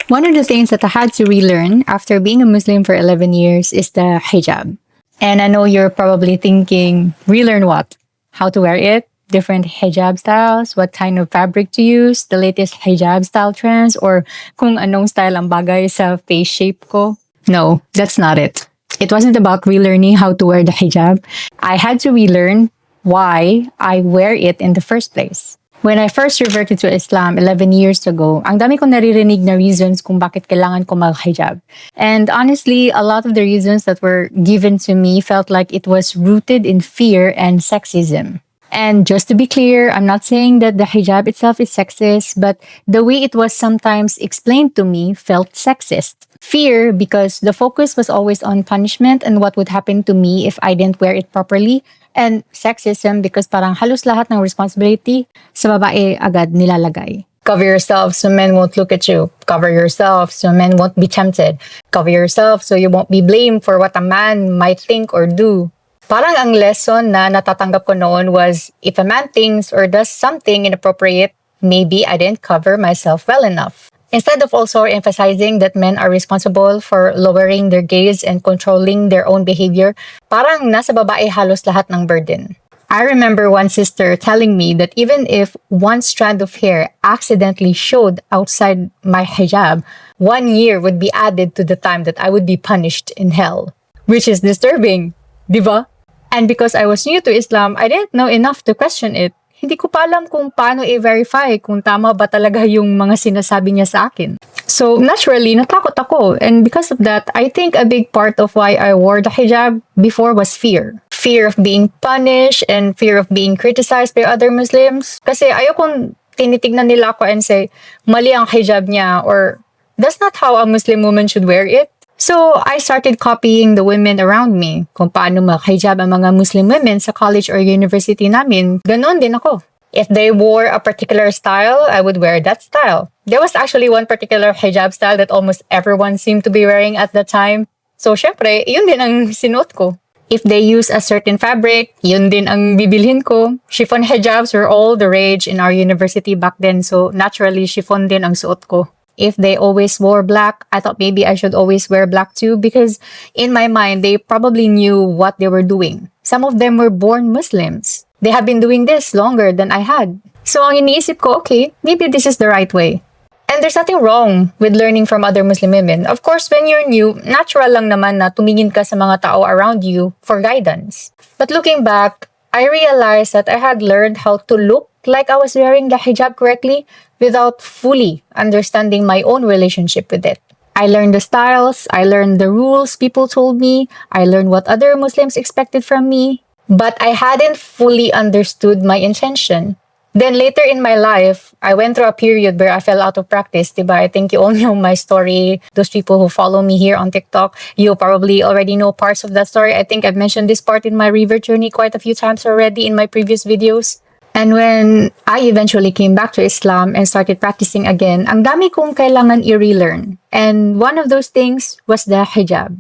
One of the things that I had to relearn after being a Muslim for 11 years is the hijab. And I know you're probably thinking, relearn what? How to wear it? Different hijab styles? What kind of fabric to use? The latest hijab style trends? Or kung anong style ang bagay sa face shape ko? No, that's not it. It wasn't about relearning how to wear the hijab. I had to relearn why I wear it in the first place. When I first reverted to Islam 11 years ago, ang dami kong naririnig na reasons kung bakit kailangan ko mag-hijab. And honestly, a lot of the reasons that were given to me felt like it was rooted in fear and sexism. And just to be clear, I'm not saying that the hijab itself is sexist, but the way it was sometimes explained to me felt sexist. Fear because the focus was always on punishment and what would happen to me if I didn't wear it properly. And sexism because parang halos lahat ng responsibility sa babae agad nilalagay. Cover yourself so men won't look at you. Cover yourself so men won't be tempted. Cover yourself so you won't be blamed for what a man might think or do. Parang ang lesson na natatanggap ko noon was, if a man thinks or does something inappropriate, maybe I didn't cover myself well enough. Instead of also emphasizing that men are responsible for lowering their gaze and controlling their own behavior, parang nasa babae halos lahat ng burden. I remember one sister telling me that even if one strand of hair accidentally showed outside my hijab, 1 year would be added to the time that I would be punished in hell. Which is disturbing, diba? And because I was new to Islam, I didn't know enough to question it. Hindi ko pa alam kung paano i-verify kung tama ba talaga yung mga sinasabi niya sa akin. So naturally, natakot ako. And because of that, I think a big part of why I wore the hijab before was fear. Fear of being punished and fear of being criticized by other Muslims. Kasi ayokong tinitignan nila ako and say, mali ang hijab niya or that's not how a Muslim woman should wear it. So, I started copying the women around me. Kung paano mag-hijab ang mga Muslim women sa college or university namin, ganon din ako. If they wore a particular style, I would wear that style. There was actually one particular hijab style that almost everyone seemed to be wearing at the time. So, syempre, yun din ang sinuot ko. If they use a certain fabric, yun din ang bibilhin ko. Chiffon hijabs were all the rage in our university back then, so naturally, chiffon din ang suot ko. If they always wore black, I thought maybe I should always wear black too because in my mind, they probably knew what they were doing. Some of them were born Muslims. They have been doing this longer than I had. So ang iniisip ko, okay, maybe this is the right way. And there's nothing wrong with learning from other Muslim women. Of course, when you're new, natural lang naman na tumingin ka sa mga tao around you for guidance. But looking back, I realized that I had learned how to look like I was wearing the hijab correctly without fully understanding my own relationship with it. I learned the styles, I learned the rules people told me, I learned what other Muslims expected from me, but I hadn't fully understood my intention. Then later in my life, I went through a period where I fell out of practice, diba? I think you all know my story. Those people who follow me here on TikTok, you probably already know parts of that story. I think I've mentioned this part in my revert journey quite a few times already in my previous videos. And when I eventually came back to Islam and started practicing again, ang dami kong kailangan i-relearn. And one of those things was the hijab.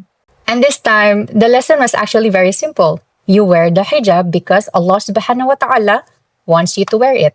And this time, the lesson was actually very simple. You wear the hijab because Allah subhanahu wa ta'ala wants you to wear it.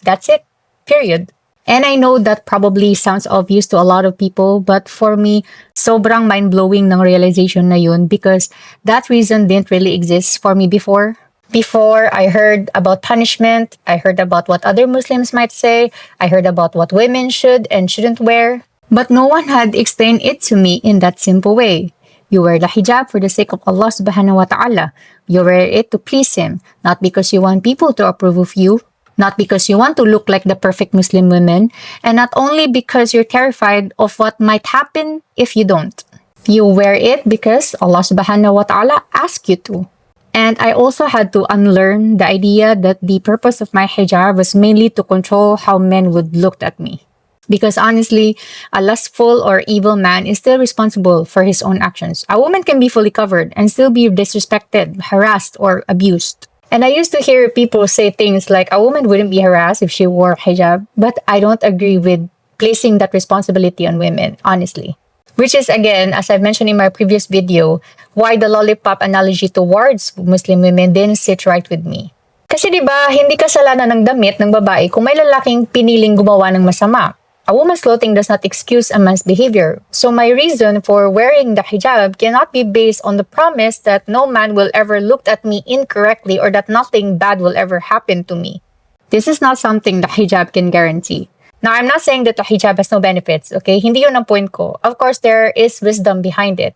That's it. Period. And I know that probably sounds obvious to a lot of people, but for me, sobrang mind-blowing ng realization na yun because that reason didn't really exist for me before. Before, I heard about punishment, I heard about what other Muslims might say, I heard about what women should and shouldn't wear, but no one had explained it to me in that simple way. You wear the hijab for the sake of Allah subhanahu wa ta'ala. You wear it to please Him, not because you want people to approve of you, not because you want to look like the perfect Muslim woman, and not only because you're terrified of what might happen if you don't. You wear it because Allah subhanahu wa ta'ala asked you to. And I also had to unlearn the idea that the purpose of my hijab was mainly to control how men would look at me. Because honestly, a lustful or evil man is still responsible for his own actions. A woman can be fully covered and still be disrespected, harassed, or abused. And I used to hear people say things like a woman wouldn't be harassed if she wore hijab, but I don't agree with placing that responsibility on women, honestly. Which is, again, as I've mentioned in my previous video, why the lollipop analogy towards Muslim women didn't sit right with me. Kasi diba, hindi kasalanan ng damit ng babae kung may lalaking piniling gumawa ng masama. A woman's clothing does not excuse a man's behavior. So my reason for wearing the hijab cannot be based on the promise that no man will ever look at me incorrectly or that nothing bad will ever happen to me. This is not something the hijab can guarantee. Now, I'm not saying that the hijab has no benefits, okay? Hindi yun ang point ko. Of course, there is wisdom behind it.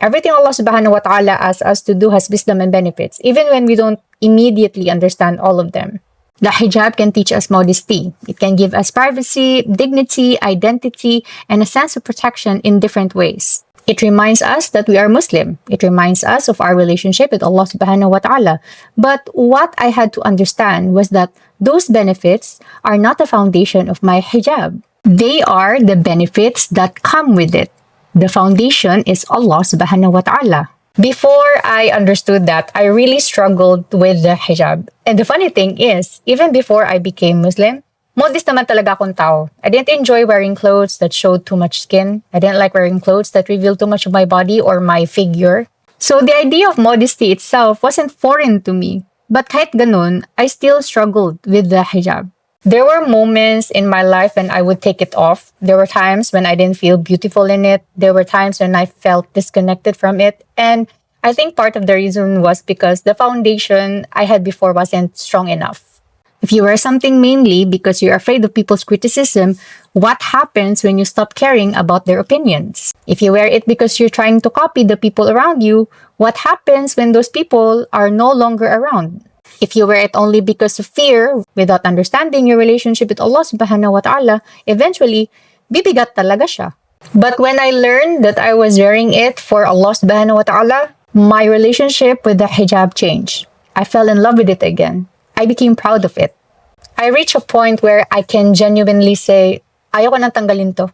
Everything Allah subhanahu wa ta'ala asks us to do has wisdom and benefits, even when we don't immediately understand all of them. The hijab can teach us modesty. It can give us privacy, dignity, identity, and a sense of protection in different ways. It reminds us that we are Muslim. It reminds us of our relationship with Allah subhanahu wa ta'ala. But what I had to understand was that those benefits are not the foundation of my hijab. They are the benefits that come with it. The foundation is Allah subhanahu wa ta'ala. Before I understood that, I really struggled with the hijab. And the funny thing is, even before I became Muslim, modest naman talaga akong tao. I didn't enjoy wearing clothes that showed too much skin. I didn't like wearing clothes that revealed too much of my body or my figure. So the idea of modesty itself wasn't foreign to me. But kahit ganun, I still struggled with the hijab. There were moments in my life when I would take it off. There were times when I didn't feel beautiful in it. There were times when I felt disconnected from it. And I think part of the reason was because the foundation I had before wasn't strong enough. If you wear something mainly because you're afraid of people's criticism, what happens when you stop caring about their opinions? If you wear it because you're trying to copy the people around you, what happens when those people are no longer around? If you wear it only because of fear, without understanding your relationship with Allah subhanahu wa ta'ala, eventually, bibigat talaga siya. But when I learned that I was wearing it for Allah subhanahu wa ta'ala, my relationship with the hijab changed. I fell in love with it again. I became proud of it. I reached a point where I can genuinely say, ayoko nang tanggalin to.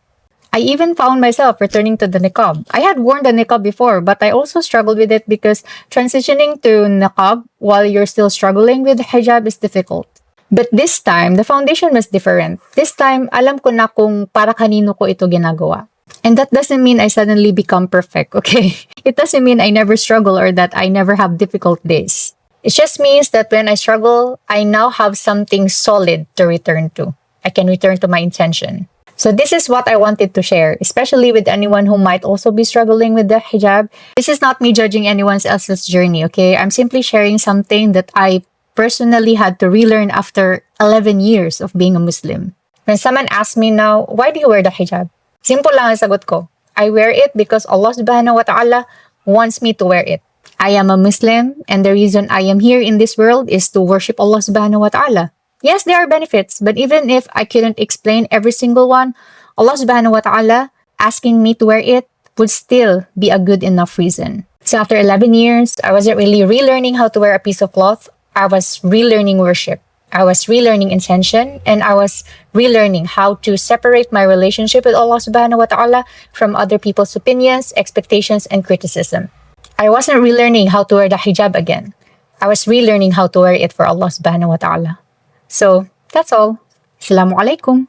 I even found myself returning to the niqab. I had worn the niqab before, but I also struggled with it because transitioning to niqab while you're still struggling with hijab is difficult. But this time, the foundation was different. This time, alam ko na kung para kanino ko ito ginagawa. And that doesn't mean I suddenly become perfect, okay? It doesn't mean I never struggle or that I never have difficult days. It just means that when I struggle, I now have something solid to return to. I can return to my intention. So this is what I wanted to share, especially with anyone who might also be struggling with the hijab. This is not me judging anyone else's journey, okay? I'm simply sharing something that I personally had to relearn after 11 years of being a Muslim. When someone asks me now, why do you wear the hijab? Simple lang ang sagot ko. I wear it because Allah subhanahu wa ta'ala wants me to wear it. I am a Muslim, and the reason I am here in this world is to worship Allah subhanahu wa ta'ala. Yes, there are benefits, but even if I couldn't explain every single one, Allah subhanahu wa ta'ala asking me to wear it would still be a good enough reason. So after 11 years, I wasn't really relearning how to wear a piece of cloth. I was relearning worship. I was relearning intention, and I was relearning how to separate my relationship with Allah subhanahu wa ta'ala from other people's opinions, expectations, and criticism. I wasn't relearning how to wear the hijab again. I was relearning how to wear it for Allah subhanahu wa ta'ala. So, that's all. Assalamu alaikum.